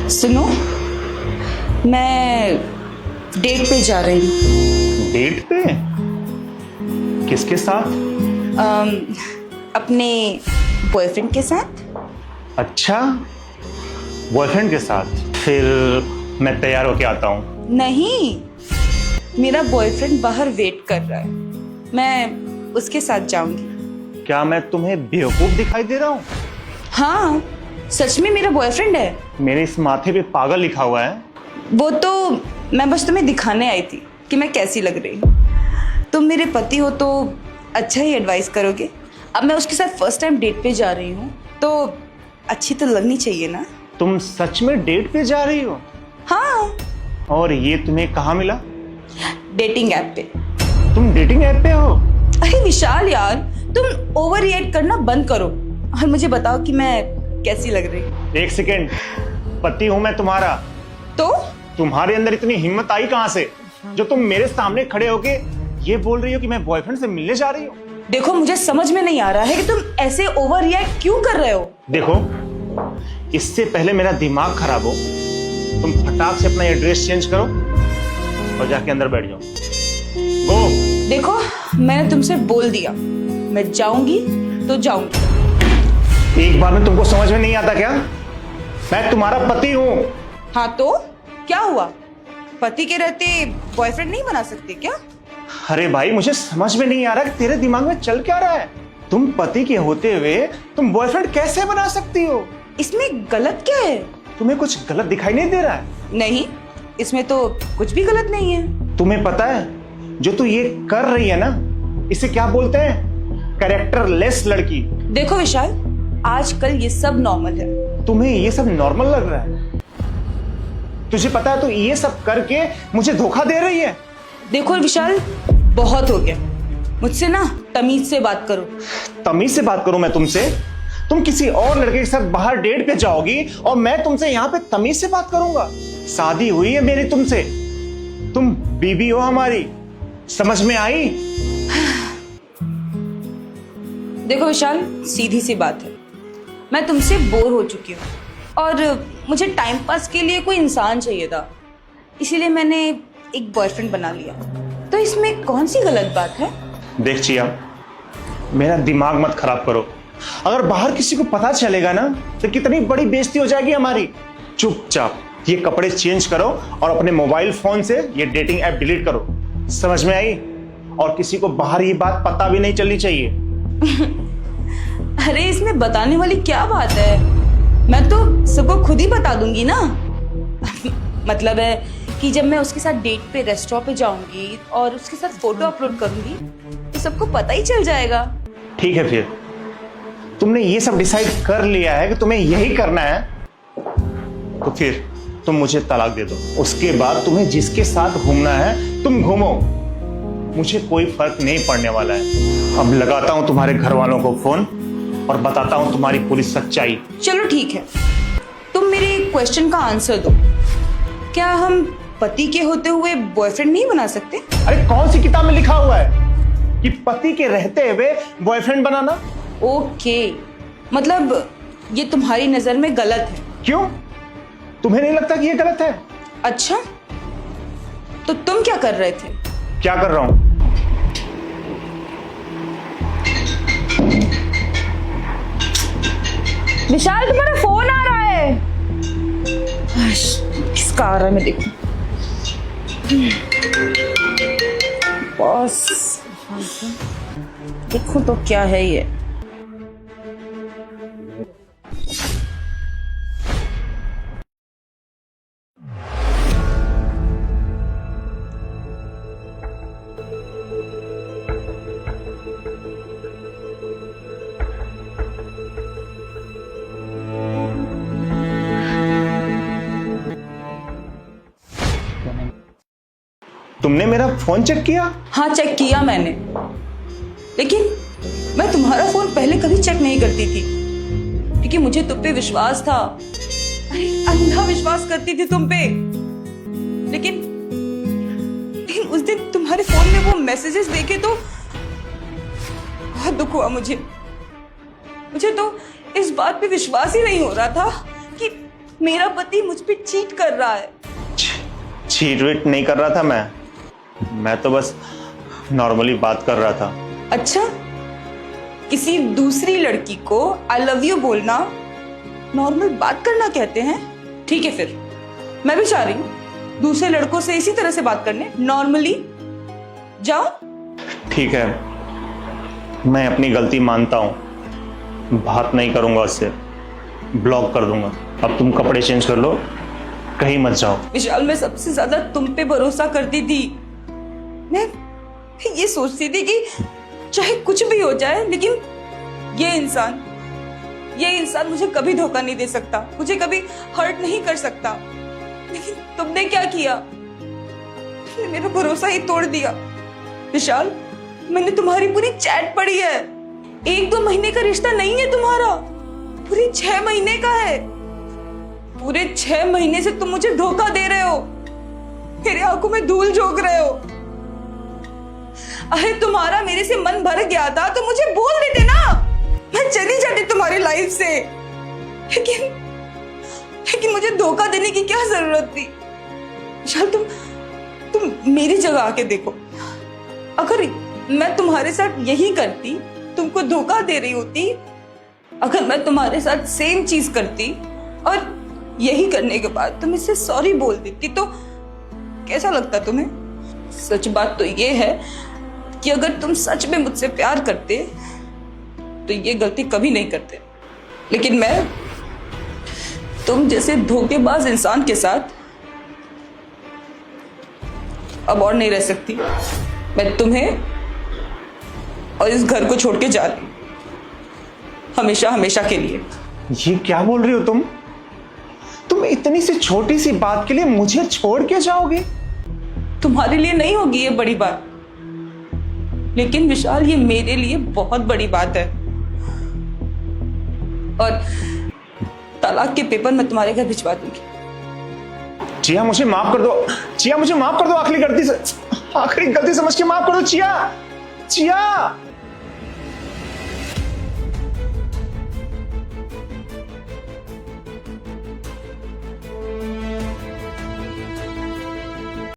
सुनो, मैं डेट पे जा रही हूँ। डेट पे? किसके साथ? अपने बॉयफ्रेंड के साथ। अच्छा, बॉयफ्रेंड के साथ। फिर मैं तैयार होके आता हूँ। नहीं, मेरा बॉयफ्रेंड बाहर वेट कर रहा है, मैं उसके साथ जाऊंगी। क्या मैं तुम्हें बेवकूफ दिखाई दे रहा हूँ? हाँ, सच में मेरा बॉयफ्रेंड है। मेरे इस माथे पे पागल लिखा हुआ है। वो तो मैं बस तुम्हें दिखाने आई थी कि मैं कैसी लग रही हूँ। तुम मेरे पति हो तो अच्छा ही एडवाइस करोगे। अब मैं उसके साथ फर्स्ट टाइम डेट पे जा रही हूँ तो अच्छी तो लगनी चाहिए ना। तुम सच में डेट पे जा रही हो? हाँ, और ये तुम्हें कहाँ मिला? डेटिंग ऐप पे। तुम डेटिंग ऐप पे हो? अरे विशाल यार, तुम ओवर रिएक्ट करना बंद करो और मुझे बताओ कि मैं कैसी लग रही हूँ। एक सेकेंड, पति हूं मैं तुम्हारा। तो तुम्हारे अंदर इतनी हिम्मत आई कहां से जो तुम मेरे सामने खड़े होके ये बोल रही हो कि मैं बॉयफ्रेंड से मिलने जा रही हूँ? देखो, मुझे समझ में नहीं आ रहा है कि तुम ऐसे ओवर रिएक्ट क्यों कर रहे हो। देखो, इससे पहले मेरा दिमाग खराब हो, तुम फटाक से अपना ये ड्रेस चेंज करो और जाके अंदर बैठ जाओ। गो। देखो, मैंने तुमसे बोल दिया, मैं जाऊंगी तो जाऊंगी। एक बार में तुमको समझ में नहीं आता क्या? मैं तुम्हारा पति हूँ। हाँ तो क्या हुआ, पति के रहते बॉयफ्रेंड नहीं बना सकते क्या? अरे भाई, मुझे समझ में नहीं आ रहा कि तेरे दिमाग में चल क्या रहा है। तुम पति के होते हुए तुम बॉयफ्रेंड कैसे बना सकती हो? इसमें गलत क्या है? तुम्हें कुछ गलत दिखाई नहीं दे रहा है? नहीं, इसमें तो कुछ भी गलत नहीं है। तुम्हें पता है जो तू ये कर रही है ना, इसे क्या बोलते हैं? कैरेक्टरलेस लड़की। देखो विशाल, आजकल ये सब नॉर्मल है। तुम्हें ये सब नॉर्मल लग रहा है? तुझे पता है तू ये सब करके मुझे धोखा दे रही है। देखो विशाल, बहुत हो गया, मुझसे ना तमीज से बात करो। तमीज से बात करूं मैं तुमसे? तुम किसी और लड़के के साथ बाहर डेट पे जाओगी और मैं तुमसे यहाँ पे तमीज से बात करूंगा? शादी हुई है मेरी तुमसे, तुम बीबी हो हमारी, समझ में आई? देखो विशाल, सीधी सी बात है, मैं तुमसे बोर हो चुकी हूँ और मुझे टाइम पास के लिए कोई इंसान चाहिए था, इसीलिए मैंने एक बॉयफ्रेंड बना लिया। तो इसमें कौन सी गलत बात है? देख चिया, मेरा दिमाग मत खराब करो। अगर बाहर किसी को पता चलेगा ना तो कितनी बड़ी बेइज्जती हो जाएगी हमारी। चुपचाप ये कपड़े चेंज करो और अपने मोबाइल फोन से ये डेटिंग ऐप डिलीट करो, समझ में आई? और किसी को बाहर ये बात पता भी नहीं चलनी चाहिए। अरे इसमें बताने वाली क्या बात है, मैं तो सबको खुद ही बता दूंगी ना। मतलब है कि जब मैं उसके साथ डेट पे रेस्टोरेंट पे जाऊंगी और उसके साथ फोटो अपलोड करूंगी तो सबको पता ही चल जाएगा। ठीक है, फिर तुमने ये सब डिसाइड कर लिया है कि तुम्हें यही करना है, तो फिर तुम मुझे तलाक दे दो। उसके बाद तुम्हें जिसके साथ घूमना है तुम घूमो, मुझे कोई फर्क नहीं पड़ने वाला है। अब लगाता हूं तुम्हारे घर वालों को फोन और बताता हूं तुम्हारी पूरी सच्चाई। चलो ठीक है, तुम मेरे क्वेश्चन का आंसर दो, क्या हम पति के होते हुए बॉयफ्रेंड नहीं बना सकते? अरे कौन सी किताब में लिखा हुआ है कि पति के रहते हुए बॉयफ्रेंड बनाना? ओके, मतलब ये तुम्हारी नजर में गलत है। क्यों? तुम्हें नहीं लगता कि ये गलत है? अच्छा, तो तुम क्या कर रहे थे? क्या कर रहा हूं? विशाल, तुम्हारा फोन आ रहा है। किसका आ रहा है मैं देखूं। बॉस, देखो तो क्या है ये। तुमने मेरा फोन चेक किया? हाँ, चेक किया मैंने, लेकिन मैं तुम्हारा फोन पहले कभी चेक नहीं करती थी क्योंकि मुझे तुम पे विश्वास था। अरे अंधा विश्वास करती थी तुम पे। लेकिन उस दिन तुम्हारे फोन में वो मैसेजेस देखे तो बहुत दुख हुआ मुझे। मुझे तो इस बात पे विश्वास ही नहीं हो रहा था कि मेरा पति मुझ पे चीट कर रहा है। चीट वीट नहीं कर रहा था मैं तो बस नॉर्मली बात कर रहा था। अच्छा, किसी दूसरी लड़की को आई लव यू बोलना नॉर्मल बात करना कहते हैं? ठीक है, फिर मैं भी चाह रही हूँ दूसरे लड़कों से इसी तरह से बात करने, नॉर्मली। जाओ। ठीक है, मैं अपनी गलती मानता हूँ, बात नहीं करूंगा उससे, ब्लॉक कर दूंगा। अब तुम कपड़े चेंज कर लो, कहीं मत जाओ। विशाल, मैं सबसे ज्यादा तुम पे भरोसा करती थी। मैं ये सोचती थी कि चाहे कुछ भी हो जाए, लेकिन ये इंसान मुझे कभी धोखा नहीं दे सकता, मुझे कभी हर्ट नहीं कर सकता। लेकिन तुमने क्या किया? तुमने मेरा भरोसा ही तोड़ दिया। विशाल, मैंने तुम्हारी पूरी चैट पढ़ी है। 1-2 महीने का रिश्ता नहीं है तुम्हारा, पूरे 6 महीने का है। पूरे 6 महीने से तुम मुझे धोखा दे रहे हो, मेरे आंखों में धूल झोंक रहे हो। अरे तुम्हारा मेरे से मन भर गया था तो मुझे बोल देते ना, मैं चली जाती तुम्हारी लाइफ से। लेकिन मुझे धोखा देने की क्या जरूरत थी? विशाल, तुम मेरी जगह आके देखो। अगर मैं तुम्हारे साथ यही करती, तुमको धोखा दे रही होती, अगर मैं तुम्हारे साथ सेम चीज करती और यही करने के बाद तुम इससे सॉरी बोल देती, तो कैसा लगता तुम्हें? सच बात तो ये है कि अगर तुम सच में मुझसे प्यार करते तो ये गलती कभी नहीं करते। लेकिन मैं तुम जैसे धोखेबाज इंसान के साथ अब और नहीं रह सकती। मैं तुम्हें और इस घर को छोड़ के जा रही हूं, हमेशा हमेशा के लिए। ये क्या बोल रही हो तुम इतनी सी छोटी सी बात के लिए मुझे छोड़ के जाओगे? तुम्हारे लिए नहीं होगी ये बड़ी बात, लेकिन विशाल, ये मेरे लिए बहुत बड़ी बात है। और तलाक के पेपर मैं तुम्हारे घर भिजवा दूंगी। चिया, मुझे माफ कर दो। चिया, मुझे माफ कर दो, आखिरी गलती समझ के माफ कर दो। चिया।